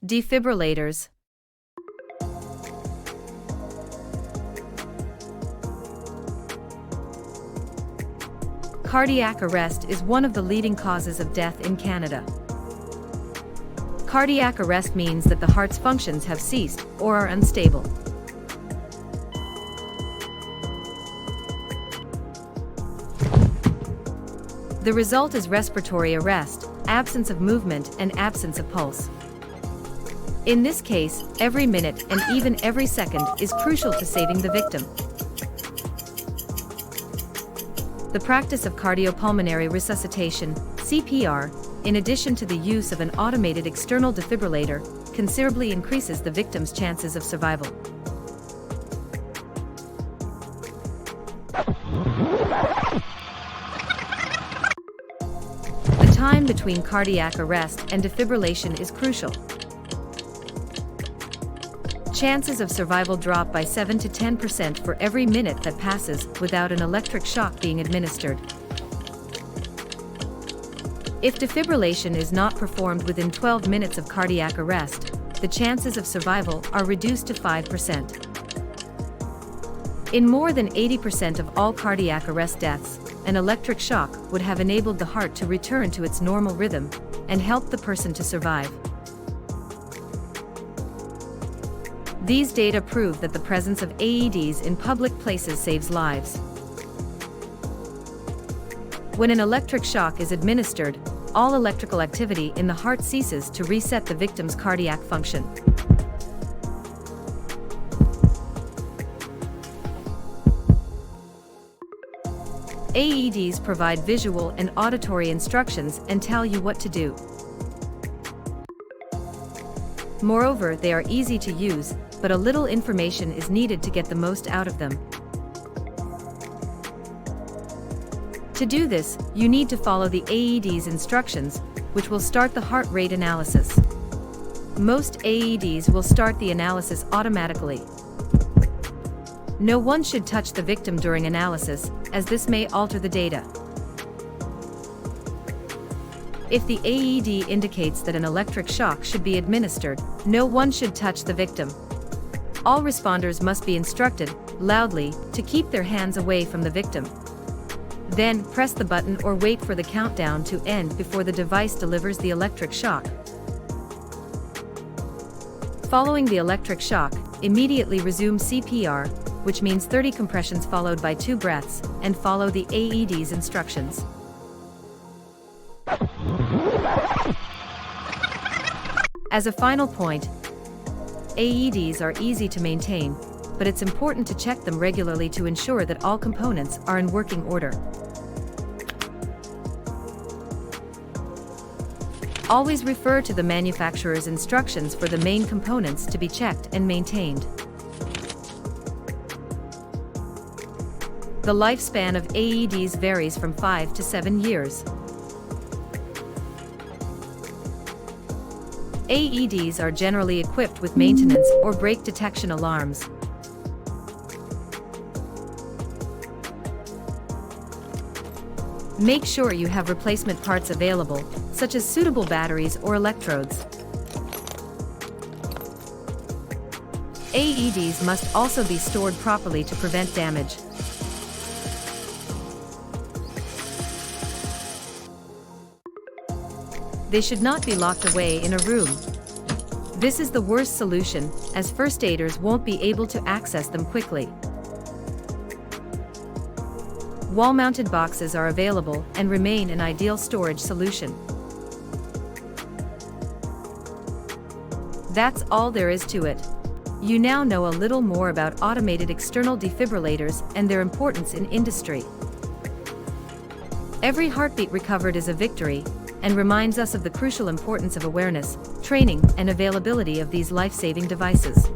Defibrillators. Cardiac arrest is one of the leading causes of death in Canada. Cardiac arrest means that the heart's functions have ceased or are unstable. The result is respiratory arrest, absence of movement, and absence of pulse. In this case, every minute and even every second is crucial to saving the victim. The practice of cardiopulmonary resuscitation, CPR, in addition to the use of an automated external defibrillator, considerably increases the victim's chances of survival. The time between cardiac arrest and defibrillation is crucial. Chances of survival drop by 7 to 10% for every minute that passes without an electric shock being administered. If defibrillation is not performed within 12 minutes of cardiac arrest, the chances of survival are reduced to 5%. In more than 80% of all cardiac arrest deaths, an electric shock would have enabled the heart to return to its normal rhythm and helped the person to survive. These data prove that the presence of AEDs in public places saves lives. When an electric shock is administered, all electrical activity in the heart ceases to reset the victim's cardiac function. AEDs provide visual and auditory instructions and tell you what to do. Moreover, they are easy to use, but a little information is needed to get the most out of them. To do this, you need to follow the AED's instructions, which will start the heart rate analysis. Most AEDs will start the analysis automatically. No one should touch the victim during analysis, as this may alter the data. If the AED indicates that an electric shock should be administered, no one should touch the victim. All responders must be instructed, loudly, to keep their hands away from the victim. Then, press the button or wait for the countdown to end before the device delivers the electric shock. Following the electric shock, immediately resume CPR, which means 30 compressions followed by 2 breaths, and follow the AED's instructions. As a final point, AEDs are easy to maintain, but it's important to check them regularly to ensure that all components are in working order. Always refer to the manufacturer's instructions for the main components to be checked and maintained. The lifespan of AEDs varies from 5 to 7 years. AEDs are generally equipped with maintenance or break detection alarms. Make sure you have replacement parts available, such as suitable batteries or electrodes. AEDs must also be stored properly to prevent damage. They should not be locked away in a room. This is the worst solution, as first aiders won't be able to access them quickly. Wall-mounted boxes are available and remain an ideal storage solution. That's all there is to it. You now know a little more about automated external defibrillators and their importance in industry. Every heartbeat recovered is a victory, and reminds us of the crucial importance of awareness, training, and availability of these life-saving devices.